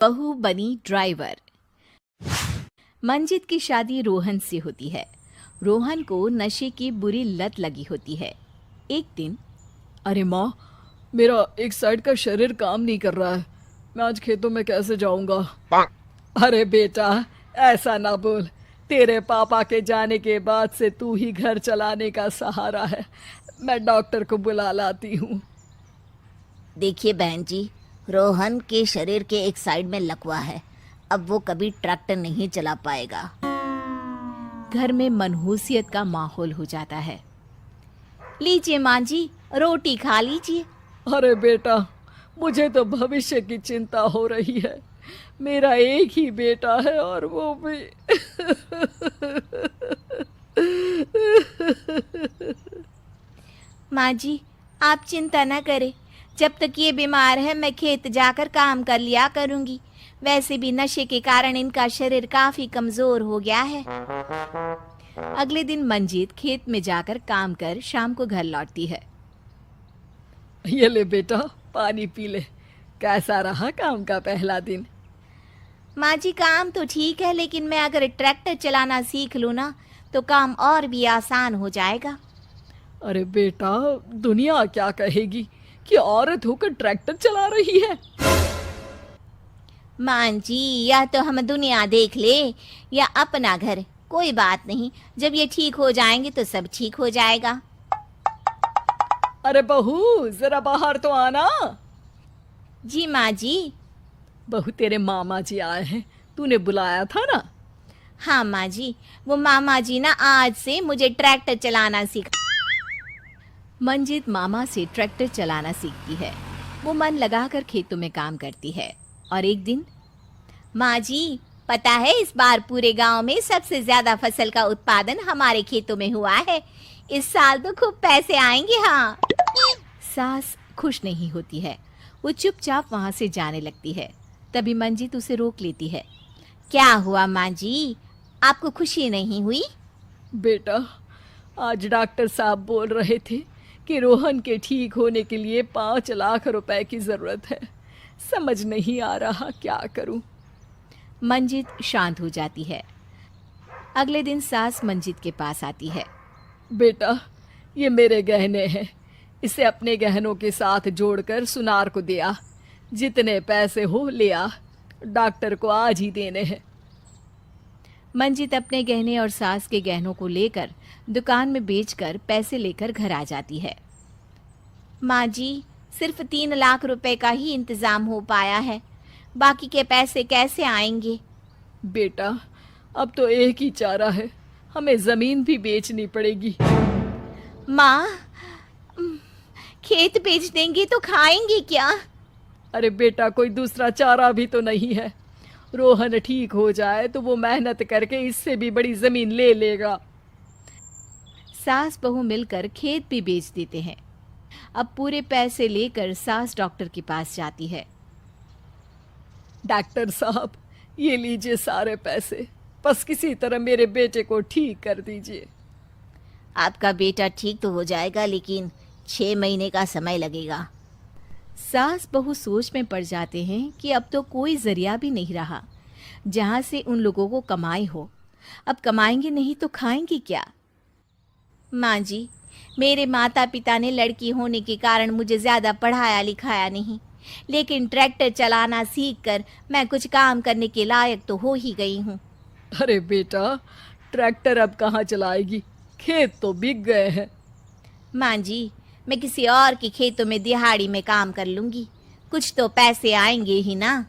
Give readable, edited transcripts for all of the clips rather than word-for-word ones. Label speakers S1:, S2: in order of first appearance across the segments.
S1: बहू बनी ड्राइवर। मंजित की शादी रोहन से होती है। रोहन को नशे की बुरी लत लगी होती है। एक दिन,
S2: अरे माँ, मेरा एक साइड का शरीर काम नहीं कर रहा है। मैं आज खेतों में कैसे जाऊंगा? अरे बेटा, ऐसा ना बोल। तेरे पापा के जाने के बाद से तू ही घर चलाने का सहारा है। मैं डॉक्टर को बुला लाती हूँ।
S3: देखिए बहन जी, रोहन के शरीर के एक साइड में लकवा है। अब वो कभी ट्रैक्टर नहीं चला पाएगा।
S1: घर में मनहूसियत का माहौल हो जाता है। लीजिए माँ जी, रोटी खा लीजिए।
S2: अरे बेटा, मुझे तो भविष्य की चिंता हो रही है। मेरा एक ही बेटा है और वो भी
S1: माँ जी, आप चिंता न करें। जब तक ये बीमार है मैं खेत जाकर काम कर लिया करूँगी। वैसे भी नशे के कारण इनका शरीर काफ़ी कमज़ोर हो गया है। अगले दिन मंजीत खेत में जाकर काम कर शाम को घर लौटती है।
S2: ये ले बेटा, पानी पी ले। कैसा रहा काम का पहला दिन?
S1: माँ जी, काम तो ठीक है, लेकिन मैं अगर ट्रैक्टर चलाना सीख लूँ ना तो काम और भी आसान हो जाएगा।
S2: अरे बेटा, दुनिया क्या कहेगी कि औरत होकर ट्रैक्टर चला रही है।
S1: माँ जी, या तो हम दुनिया देख ले या अपना घर, कोई बात नहीं। जब ये ठीक हो जाएंगे तो सब ठीक हो जाएगा।
S2: अरे बहू, जरा बाहर तो आना।
S1: जी माँ जी।
S2: बहू, तेरे मामा जी आए हैं, तूने बुलाया था ना?
S1: हाँ माँ जी, वो मामा जी ना आज से मुझे ट्रैक्टर चलाना सीख। मंजित मामा से ट्रैक्टर चलाना सीखती है। वो मन लगाकर खेतों में काम करती है। और एक दिन, माँ जी, पता है इस बार पूरे गांव में सबसे ज्यादा फसल का उत्पादन हमारे खेतों में हुआ है। इस साल तो खूब पैसे आएंगे। हाँ। सास खुश नहीं होती है। वो चुपचाप वहां से जाने लगती है। तभी मंजित उसे रोक लेती है। क्या हुआ माँ जी, आपको खुशी नहीं हुई?
S2: बेटा, आज डॉक्टर साहब बोल रहे थे कि रोहन के ठीक होने के लिए 5 लाख रुपए की ज़रूरत है। समझ नहीं आ रहा क्या करूं।
S1: मंजित शांत हो जाती है। अगले दिन सास मंजित के पास आती है।
S2: बेटा, ये मेरे गहने हैं। इसे अपने गहनों के साथ जोड़कर सुनार को दिया। जितने पैसे हो ले आ, डॉक्टर को आज ही देने हैं।
S1: मंजित अपने गहने और सास के गहनों को लेकर दुकान में बेचकर पैसे लेकर घर आ जाती है। माँ जी, सिर्फ 3 लाख रुपए का ही इंतजाम हो पाया है। बाकी के पैसे कैसे आएंगे?
S2: बेटा, अब तो एक ही चारा है, हमें ज़मीन भी बेचनी पड़ेगी।
S1: माँ, खेत बेच देंगे तो खाएंगे क्या?
S2: अरे बेटा, कोई दूसरा चारा भी तो नहीं है। रोहन ठीक हो जाए तो वो मेहनत करके इससे भी बड़ी ज़मीन ले लेगा।
S1: सास बहू मिलकर खेत भी बेच देते हैं। अब पूरे पैसे लेकर सास डॉक्टर के पास जाती है।
S2: डॉक्टर साहब, ये लीजिए सारे पैसे। बस किसी तरह मेरे बेटे को ठीक कर दीजिए।
S3: आपका बेटा ठीक तो हो जाएगा, लेकिन 6 महीने का समय लगेगा।
S1: सास बहू सोच में पड़ जाते हैं कि अब तो कोई जरिया भी नहीं रहा जहां से उन लोगों को कमाई हो। अब कमाएंगे नहीं तो खाएंगे क्या? माँ जी, मेरे माता पिता ने लड़की होने के कारण मुझे ज़्यादा पढ़ाया लिखाया नहीं, लेकिन ट्रैक्टर चलाना सीखकर मैं कुछ काम करने के लायक तो हो ही गई हूँ।
S2: अरे बेटा, ट्रैक्टर अब कहाँ चलाएगी? खेत तो बिक गए हैं।
S1: माँ जी, मैं किसी और के खेतों में दिहाड़ी में काम कर लूँगी, कुछ तो पैसे आएंगे ही ना।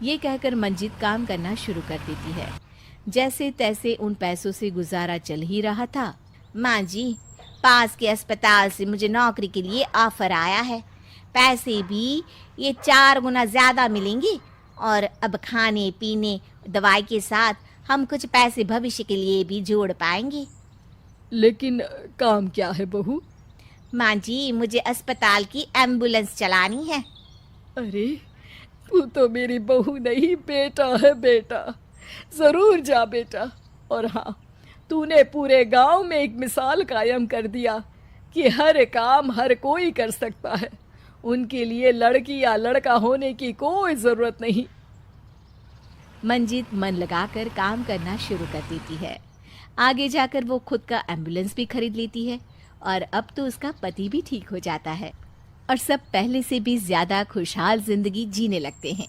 S1: ये कहकर मंजित काम करना शुरू कर देती है। जैसे तैसे उन पैसों से गुजारा चल ही रहा था। माँ जी, पास के अस्पताल से मुझे नौकरी के लिए ऑफर आया है। पैसे भी ये 4 गुना ज़्यादा मिलेंगे और अब खाने पीने दवाई के साथ हम कुछ पैसे भविष्य के लिए भी जोड़ पाएंगे।
S2: लेकिन काम क्या है बहू?
S1: माँ जी, मुझे अस्पताल की एम्बुलेंस चलानी है।
S2: अरे, तू तो मेरी बहू नहीं, बेटा है बेटा। ज़रूर जा बेटा। और हाँ, तूने पूरे गांव में एक मिसाल कायम कर दिया कि हर काम हर कोई कर सकता है। उनके लिए लड़की या लड़का होने की कोई जरूरत नहीं।
S1: मंजित मन लगाकर काम करना शुरू कर देती है। आगे जाकर वो खुद का एम्बुलेंस भी खरीद लेती है और अब तो उसका पति भी ठीक हो जाता है और सब पहले से भी ज्यादा खुशहाल जिंदगी जीने लगते हैं।